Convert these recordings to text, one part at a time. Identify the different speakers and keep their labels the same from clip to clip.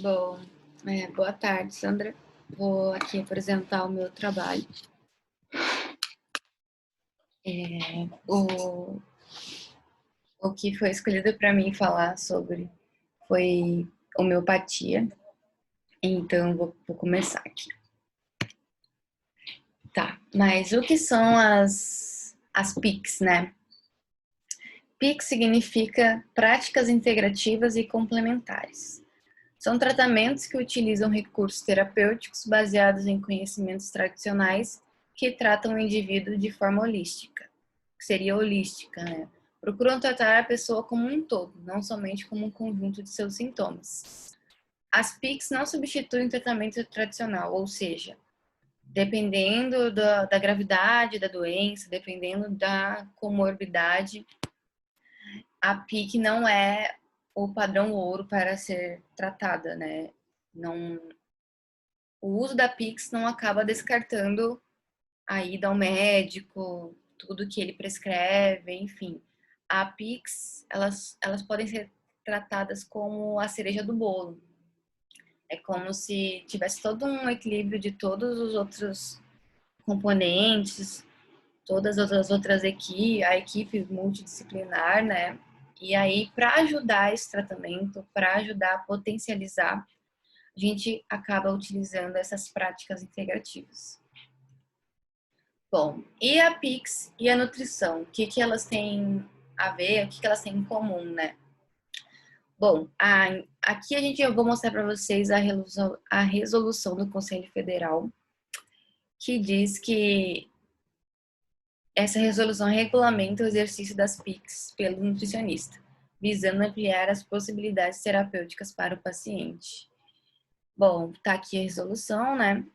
Speaker 1: Bom, boa tarde, Sandra. Vou aqui apresentar o meu trabalho. O, o que foi escolhido para mim falar sobre foi homeopatia. Então, vou começar aqui. Tá, mas o que são as PICs, né? PIC significa práticas integrativas e complementares. São tratamentos que utilizam recursos terapêuticos baseados em conhecimentos tradicionais que tratam o indivíduo de forma holística, que seria holística, né? Procuram tratar a pessoa como um todo, não somente como um conjunto de seus sintomas. As PICs não substituem o tratamento tradicional, ou seja, dependendo da gravidade da doença, dependendo da comorbidade, a PIC não é o padrão ouro para ser tratada, né? Não, o uso da Pix não acaba descartando a ida ao médico, tudo que ele prescreve, enfim. A Pix, elas podem ser tratadas como a cereja do bolo. É como se tivesse todo um equilíbrio de todos os outros componentes, todas as outras equipes, a equipe multidisciplinar, né? E aí, para ajudar esse tratamento, para ajudar a potencializar, a gente acaba utilizando essas práticas integrativas. Bom, e a Pix e a nutrição? O que elas têm a ver? O que elas têm em comum, né? Bom, aqui eu vou mostrar para vocês a resolução do Conselho Federal, que diz que essa resolução regulamenta o exercício das PICs pelo nutricionista, visando ampliar as possibilidades terapêuticas para o paciente. Bom, tá aqui a resolução, né?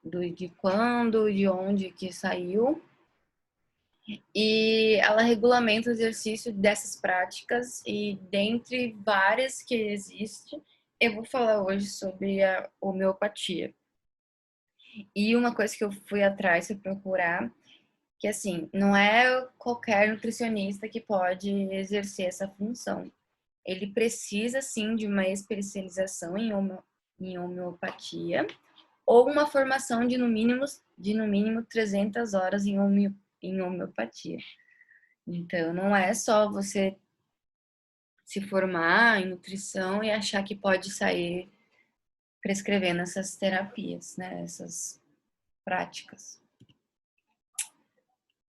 Speaker 1: De quando, de onde que saiu. E ela regulamenta o exercício dessas práticas e dentre várias que existem, eu vou falar hoje sobre a homeopatia. E uma coisa que eu fui atrás para procurar, que assim, não é qualquer nutricionista que pode exercer essa função. Ele precisa sim de uma especialização em homeopatia ou uma formação de no mínimo 300 horas em homeopatia. Então, não é só você se formar em nutrição e achar que pode sair prescrevendo essas terapias, né? Essas práticas.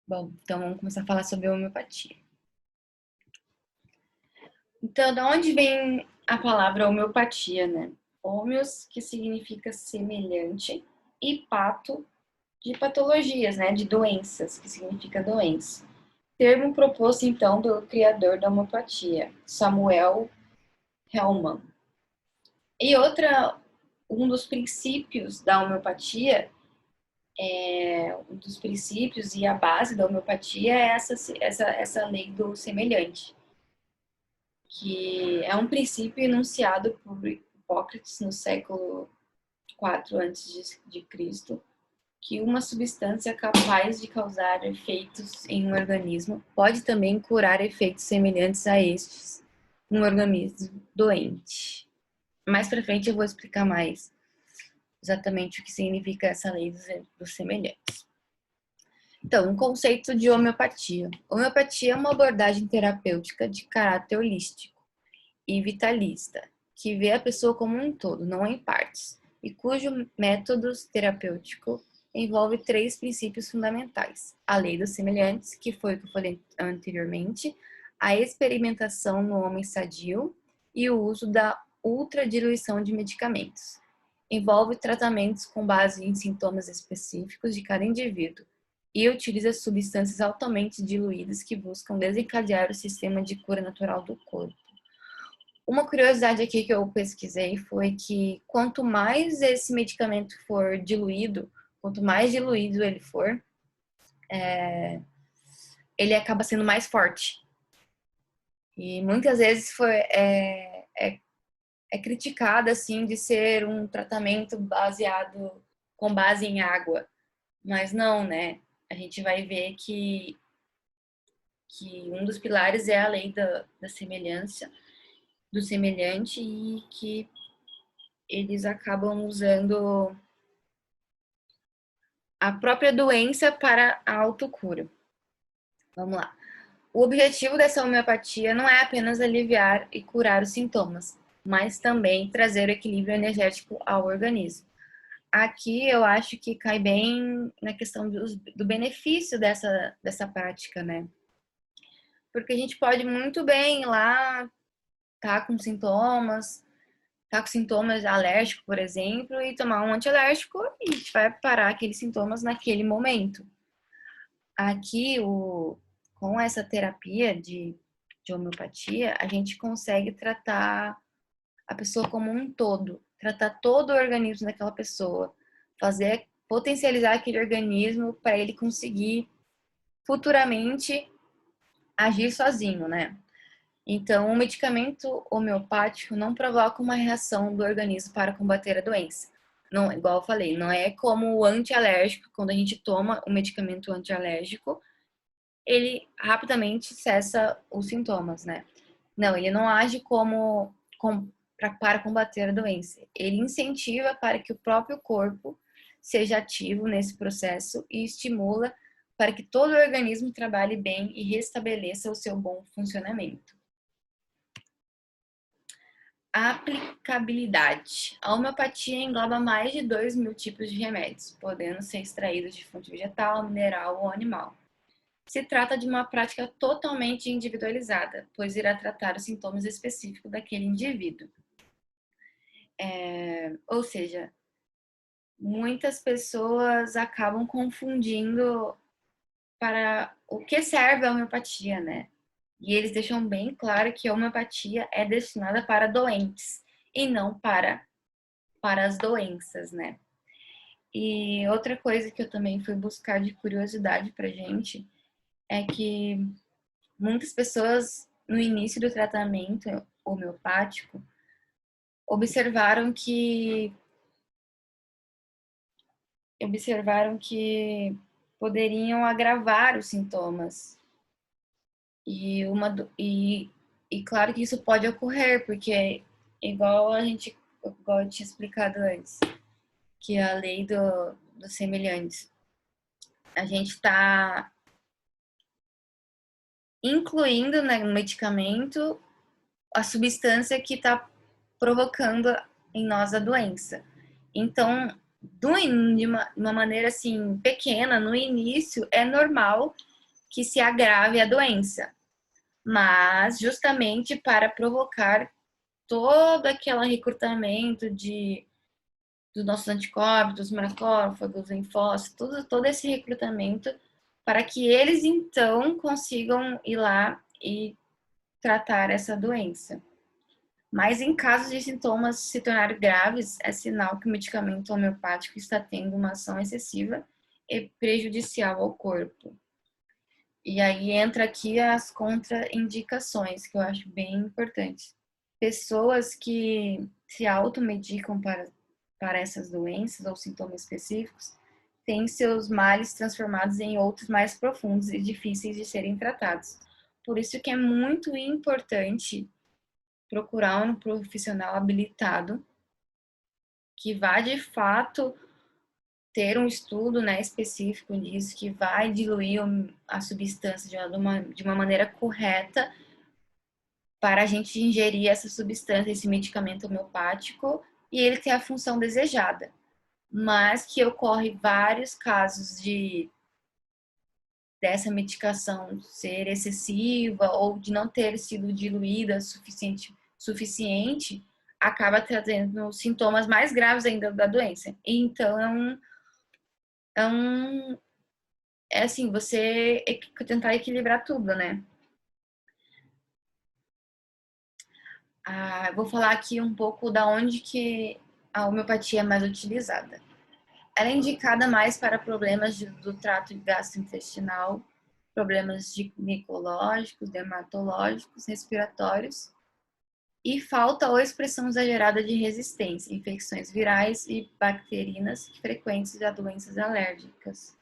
Speaker 1: Bom, então vamos começar a falar sobre a homeopatia. Então, de onde vem a palavra homeopatia, né? Homeos, que significa semelhante, e pato, de patologias, né? De doenças, que significa doença. Termo proposto, então, pelo criador da homeopatia, Samuel Hellman. E um dos princípios da homeopatia, um dos princípios e a base da homeopatia é essa lei do semelhante, que é um princípio enunciado por Hipócrates no século IV a.C., que uma substância capaz de causar efeitos em um organismo pode também curar efeitos semelhantes a estes no organismo doente. Mais para frente eu vou explicar mais exatamente o que significa essa lei dos semelhantes. Então, um conceito de homeopatia. Homeopatia é uma abordagem terapêutica de caráter holístico e vitalista, que vê a pessoa como um todo, não em partes, e cujo método terapêutico envolve três princípios fundamentais: a lei dos semelhantes, que foi o que eu falei anteriormente, a experimentação no homem sadio e o uso da ultradiluição de medicamentos. Envolve tratamentos com base em sintomas específicos de cada indivíduo e utiliza substâncias altamente diluídas que buscam desencadear o sistema de cura natural do corpo. Uma curiosidade aqui que eu pesquisei foi que quanto mais esse medicamento for diluído, quanto mais diluído ele for, ele acaba sendo mais forte. E muitas vezes é criticado assim de ser um tratamento baseado com base em água, mas não, né? A gente vai ver que um dos pilares é a lei da semelhança do semelhante e que eles acabam usando a própria doença para a autocura. Vamos lá. O objetivo dessa homeopatia não é apenas aliviar e curar os sintomas, mas também trazer equilíbrio energético ao organismo. Aqui eu acho que cai bem na questão do benefício dessa prática, né? Porque a gente pode muito bem ir lá, tá com sintomas alérgicos, por exemplo, e tomar um antialérgico e a gente vai parar aqueles sintomas naquele momento. Aqui, com essa terapia de homeopatia, a gente consegue tratar a pessoa como um todo, tratar todo o organismo daquela pessoa, potencializar aquele organismo para ele conseguir futuramente agir sozinho, né? Então, o medicamento homeopático não provoca uma reação do organismo para combater a doença. Não, igual eu falei, não é como o antialérgico, quando a gente toma o medicamento antialérgico, ele rapidamente cessa os sintomas, né? Não, ele não age para combater a doença. Ele incentiva para que o próprio corpo seja ativo nesse processo e estimula para que todo o organismo trabalhe bem e restabeleça o seu bom funcionamento. A aplicabilidade. A homeopatia engloba mais de 2.000 tipos de remédios, podendo ser extraídos de fonte vegetal, mineral ou animal. Se trata de uma prática totalmente individualizada, pois irá tratar os sintomas específicos daquele indivíduo. Ou seja, muitas pessoas acabam confundindo para o que serve a homeopatia, né? E eles deixam bem claro que a homeopatia é destinada para doentes e não para as doenças, né? E outra coisa que eu também fui buscar de curiosidade pra gente é que muitas pessoas no início do tratamento homeopático observaram que poderiam agravar os sintomas. E claro que isso pode ocorrer, porque igual igual eu tinha explicado antes, que a lei dos semelhantes, a gente está incluindo, né, no medicamento a substância que está provocando em nós a doença. Então, de uma maneira assim pequena, no início, é normal que se agrave a doença, mas justamente para provocar todo aquele recrutamento dos nossos anticorpos, dos macrófagos, linfócitos, todo esse recrutamento para que eles então consigam ir lá e tratar essa doença. Mas em casos de sintomas se tornarem graves, é sinal que o medicamento homeopático está tendo uma ação excessiva e prejudicial ao corpo. E aí entra aqui as contraindicações, que eu acho bem importantes. Pessoas que se automedicam para essas doenças ou sintomas específicos têm seus males transformados em outros mais profundos e difíceis de serem tratados. Por isso que é muito importante procurar um profissional habilitado que vá de fato ter um estudo, né, específico nisso, que vai diluir a substância de uma maneira correta para a gente ingerir essa substância, esse medicamento homeopático e ele ter a função desejada. Mas que ocorre vários casos dessa medicação ser excessiva ou de não ter sido diluída suficiente, acaba trazendo sintomas mais graves ainda da doença. Então, é, um, é assim, você tentar equilibrar tudo, né? Vou falar aqui um pouco da onde que a homeopatia é mais utilizada. Ela é indicada mais para problemas do trato gastrointestinal, problemas ginecológicos, dermatológicos, respiratórios e falta ou expressão exagerada de resistência, infecções virais e bacterianas frequentes a doenças alérgicas.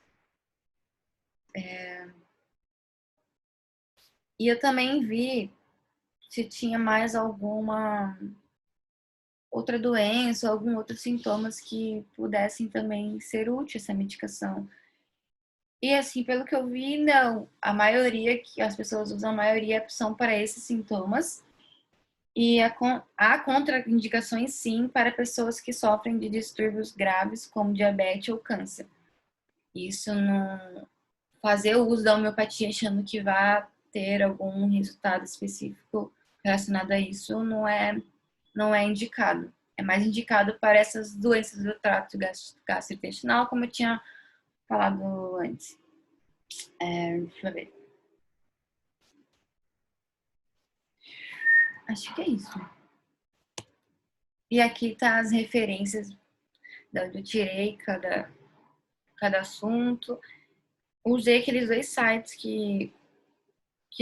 Speaker 1: E eu também vi se tinha mais alguma outra doença, algum outros sintomas que pudessem também ser útil essa medicação. E assim, pelo que eu vi, não. A maioria que as pessoas usam, a maioria são para esses sintomas. E há contraindicações, sim, para pessoas que sofrem de distúrbios graves, como diabetes ou câncer. Isso não. Fazer o uso da homeopatia achando que vai ter algum resultado específico relacionado a isso não é indicado. É mais indicado para essas doenças do trato gastrointestinal, como eu tinha falado antes. Deixa eu ver. Acho que é isso. E aqui tá as referências de onde eu tirei cada assunto. Usei aqueles 2 sites que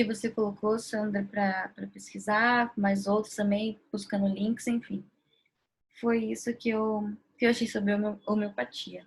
Speaker 1: você colocou, Sandra, para pesquisar, mas outros também, buscando links, enfim. Foi isso que eu achei sobre homeopatia.